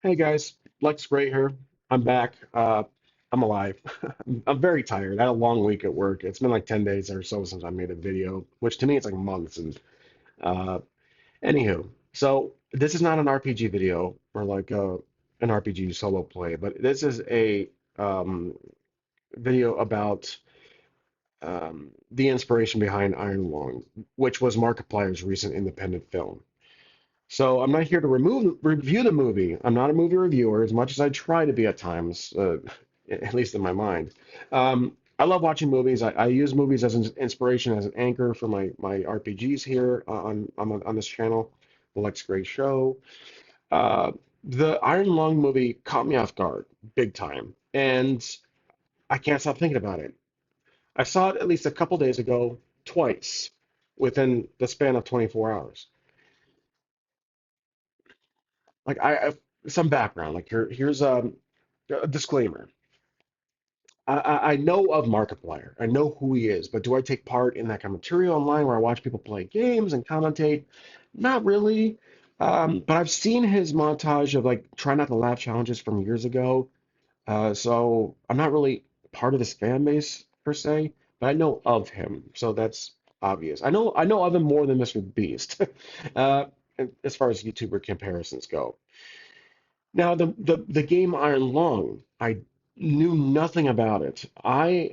Hey guys, Lex Gray here. I'm back. I'm alive. I'm very tired. I had a long week at work. It's been like 10 days or so since I made a video, which to me it's like months. And uh, anywho, so this is not an RPG video or like an RPG solo play, but this is a um, video about the inspiration behind Iron Lung, which was Markiplier's recent independent film. So I'm not here to review the movie. I'm not a movie reviewer, as much as I try to be at times, at least in my mind. I love watching movies. I use movies as an inspiration, as an anchor for my RPGs here on this channel, the Lex Gray Show. Uh, the Iron Lung movie caught me off guard, big time, and I can't stop thinking about it. I saw it at least a couple days ago, twice, within the span of 24 hours. Like some background. Like here's a disclaimer. I know of Markiplier. I know who he is, but do I take part in that kind of material online where I watch people play games and commentate? Not really. But I've seen his montage of like try not to laugh challenges from years ago. So I'm not really part of this fan base per se, but I know of him, so that's obvious. I know of him more than Mr. Beast, uh, as far as YouTuber comparisons go. Now, the game Iron Lung, I knew nothing about it.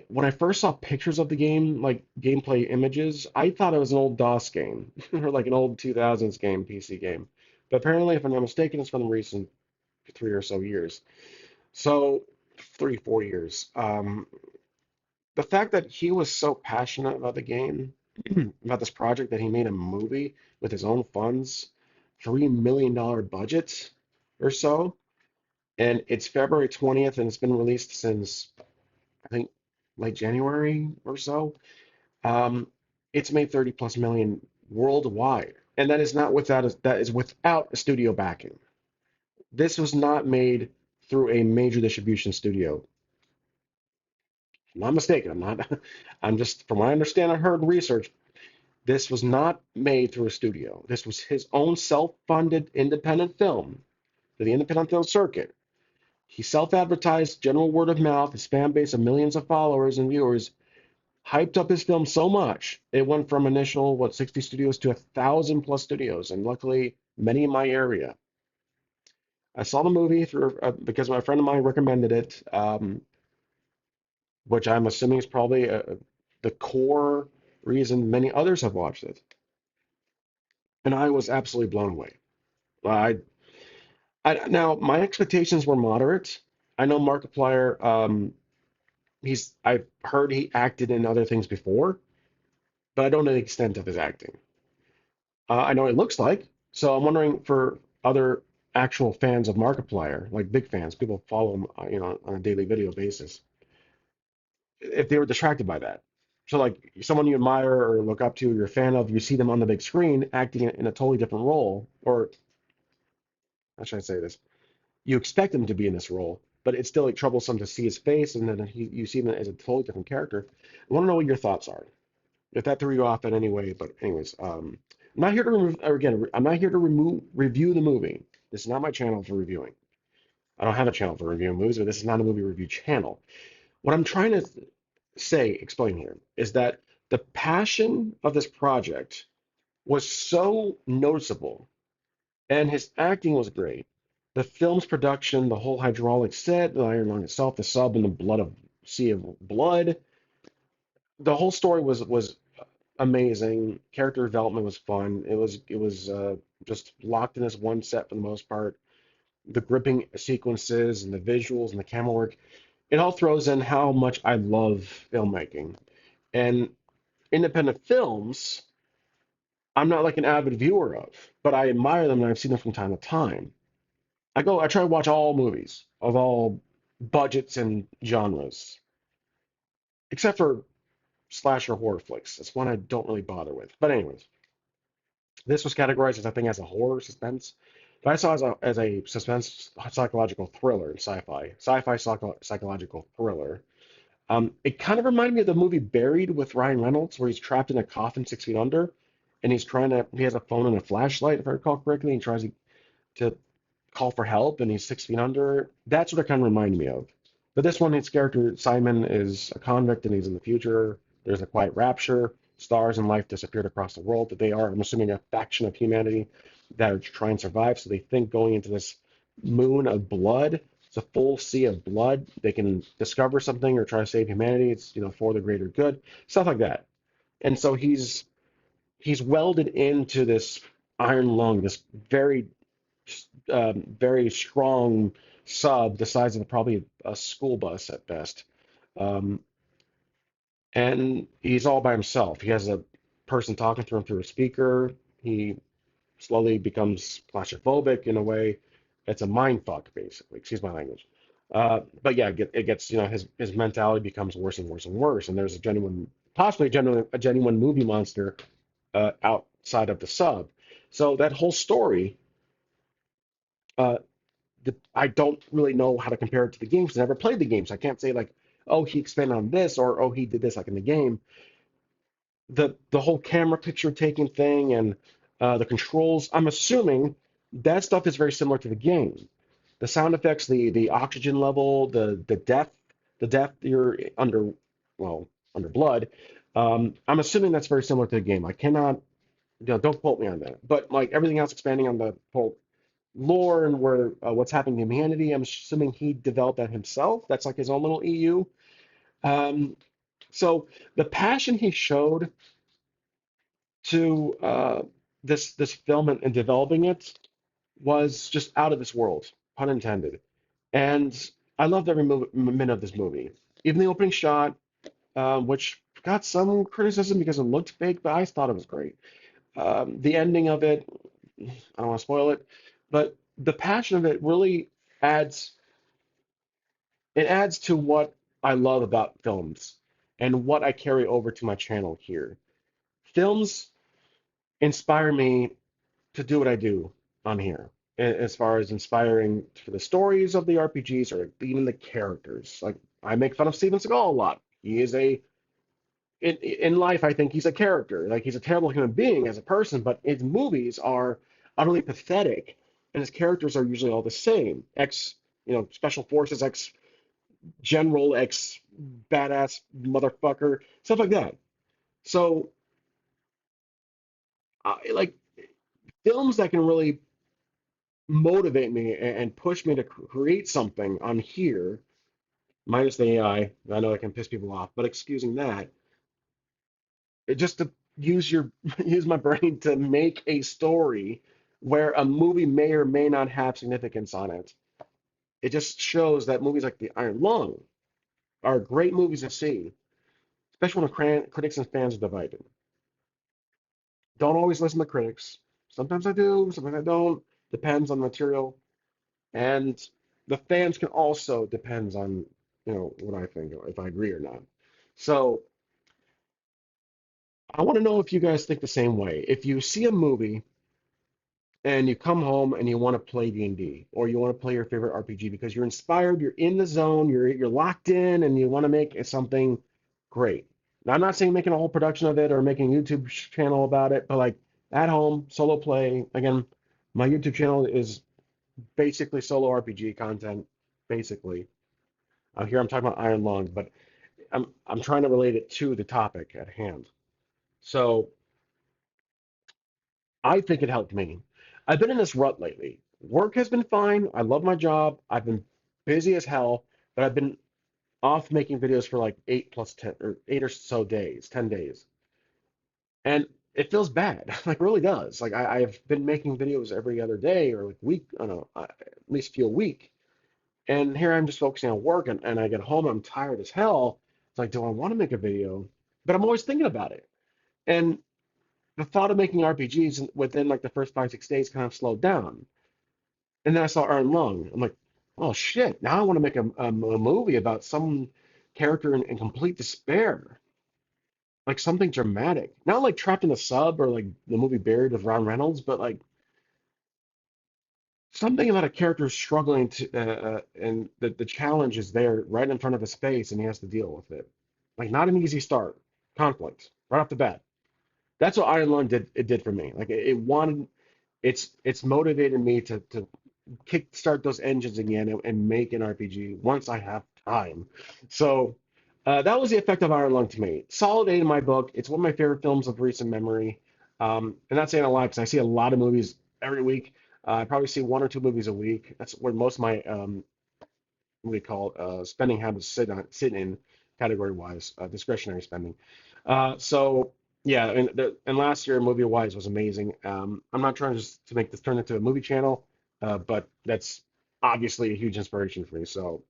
When I first saw pictures of the game, like gameplay images, I thought it was an old DOS game or like an old 2000s game, PC game. But apparently, if I'm not mistaken, it's from the recent 3 or so years. So 3, 4 years. The fact that he was so passionate about the game, about this project, that he made a movie with his own funds, $3 million budget or so, and it's February 20th, and it's been released since I think late January or so. Um, it's made 30 plus million worldwide, and that is not without that is without a studio backing. This was not made through a major distribution studio. I'm not mistaken. I'm not. I'm just from what I understand. I heard research. This was not made through a studio. This was his own self-funded independent film for the independent film circuit. He self-advertised, general word of mouth, his fan base of millions of followers and viewers hyped up his film so much it went from initial 60 studios to 1,000 plus studios, and luckily many in my area. I saw the movie through because my friend of mine recommended it, which I'm assuming is probably the core reason many others have watched it, and I was absolutely blown away. I, now my expectations were moderate. I know Markiplier. I've heard he acted in other things before, but I don't know the extent of his acting. I know what it looks like, so I'm wondering for other actual fans of Markiplier, like big fans, people follow him, on a daily video basis, if they were distracted by that. So, like someone you admire or look up to, you're a fan of, you see them on the big screen acting in a totally different role, or how should I say this? You expect him to be in this role, but it's still like troublesome to see his face, and then you see him as a totally different character. I want to know what your thoughts are. If that threw you off in any way, but anyways, I'm not here to I'm not here to review the movie. This is not my channel for reviewing. I don't have a channel for reviewing movies, but this is not a movie review channel. What I'm trying to explain here, is that the passion of this project was so noticeable, and his acting was great. The film's production, the whole hydraulic set, the Iron Lung itself, the sub, and the blood of sea of blood. The whole story was amazing. Character development was fun. It was just locked in this one set for the most part. The gripping sequences and the visuals and the camera work, it all throws in how much I love filmmaking. And independent films, I'm not like an avid viewer of, but I admire them and I've seen them from time to time. I try to watch all movies of all budgets and genres, except for slasher horror flicks. That's one I don't really bother with. But anyways, this was categorized as I think as a horror suspense, but I saw it as a suspense psychological thriller in psychological thriller. It kind of reminded me of the movie Buried with Ryan Reynolds, where he's trapped in a coffin 6 feet under, and he has a phone and a flashlight, if I recall correctly, and he tries to call for help and he's 6 feet under. That's what it kind of reminded me of. But this one, his character Simon is a convict and he's in the future. There's a quiet rapture. Stars and life disappeared across the world, but they are, I'm assuming, a faction of humanity that are trying to survive. So they think going into this moon of blood, it's a full sea of blood. They can discover something or try to save humanity. It's, for the greater good, stuff like that. And so he's welded into this iron lung, this very very strong sub, the size of probably a school bus at best. Um, and he's all by himself. He has a person talking to him through a speaker. He slowly becomes claustrophobic in a way. It's a mind fuck, basically. Excuse my language. But yeah, it gets, his mentality becomes worse and worse and worse. And there's a genuine, possibly a genuine movie monster outside of the sub. So that whole story, uh, I don't really know how to compare it to the games. I never played the games. I can't say like, oh, he expanded on this or oh, he did this like in the game. The whole camera picture taking thing and the controls. I'm assuming that stuff is very similar to the game. The sound effects, the oxygen level, the depth you're under, well, under blood. I'm assuming that's very similar to the game. I cannot, don't quote me on that. But like everything else, expanding on the whole lore and where what's happening to humanity. I'm assuming he developed that himself. That's like his own little EU. Um, so the passion he showed to this film and developing it was just out of this world, pun intended. And I loved every minute of this movie. Even the opening shot, which got some criticism because it looked fake, but I thought it was great. The ending of it, I don't want to spoil it, but the passion of it really adds it adds to what I love about films and what I carry over to my channel here. Films inspire me to do what I do on here, as far as inspiring for the stories of the RPGs or even the characters. Like I make fun of Steven Seagal a lot. He is in life, I think he's a character. Like he's a terrible human being as a person, but his movies are utterly pathetic, and his characters are usually all the same. Special forces, ex general, ex badass motherfucker, stuff like that. So, like films that can really motivate me and push me to create something on here, minus the AI. I know that can piss people off, but excusing that, just to use your use my brain to make a story where a movie may or may not have significance on it. It just shows that movies like The Iron Lung are great movies to see, especially when critics and fans are divided. Don't always listen to critics. Sometimes I do, sometimes I don't. Depends on the material. And the fans can also depends on, what I think, if I agree or not. So I want to know if you guys think the same way. If you see a movie and you come home and you want to play D&D or you want to play your favorite RPG because you're inspired, you're in the zone, you're locked in, and you want to make something great. Now, I'm not saying making a whole production of it or making a YouTube channel about it, but like at home, solo play. Again, my YouTube channel is basically solo RPG content, basically. Here I'm talking about Iron Lung, but I'm trying to relate it to the topic at hand. So I think it helped me. I've been in this rut lately. Work has been fine. I love my job. I've been busy as hell, but I've been off making videos for like 8 or so days, 10 days. And it feels bad. Like really does. Like I've been making videos every other day or like week, I don't know, at least a few a week. And here I'm just focusing on work and I get home, I'm tired as hell. It's like, do I want to make a video? But I'm always thinking about it. And the thought of making RPGs within like the first 5, 6 days kind of slowed down. And then I saw Iron Lung. I'm like, oh shit! Now I want to make a movie about some character in complete despair, like something dramatic. Not like Trapped in a Sub or like the movie Buried with Ron Reynolds, but like something about a character struggling and the challenge is there right in front of his face, and he has to deal with it. Like not an easy start, conflict right off the bat. That's what Iron Lung did. It did for me. Like it wanted, it's motivated me to kickstart those engines again and make an RPG once I have time. So that was the effect of Iron Lung to me. Solid 8 in my book. It's one of my favorite films of recent memory. And not saying a lot because I see a lot of movies every week. I probably see one or two movies a week. That's where most of my what do you call it, spending habits sit in category wise, discretionary spending. So yeah, and last year movie wise was amazing. I'm not trying to make this turn into a movie channel, but that's obviously a huge inspiration for me. So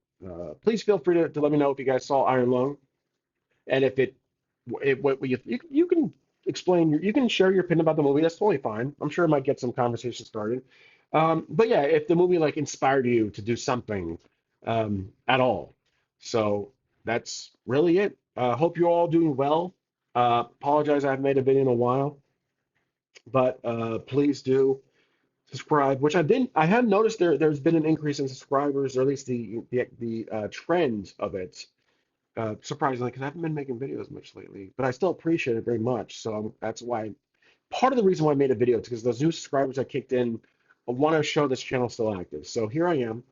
please feel free to let me know if you guys saw Iron Lung and if what you can explain you can share your opinion about the movie. That's totally fine. I'm sure it might get some conversation started. But yeah, if the movie like inspired you to do something at all, so that's really it. Hope you're all doing well. Apologize I haven't made a video in a while, but please do subscribe. Which I didn't. I have noticed there's been an increase in subscribers, or at least the trend of it surprisingly, because I haven't been making videos much lately, but I still appreciate it very much. So that's why part of the reason why I made a video is because those new subscribers that kicked in want to show this channel still active. So here I am.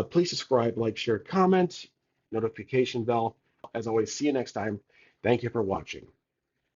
Please subscribe, like, share, comment, notification bell. As always, see you next time. Thank you for watching.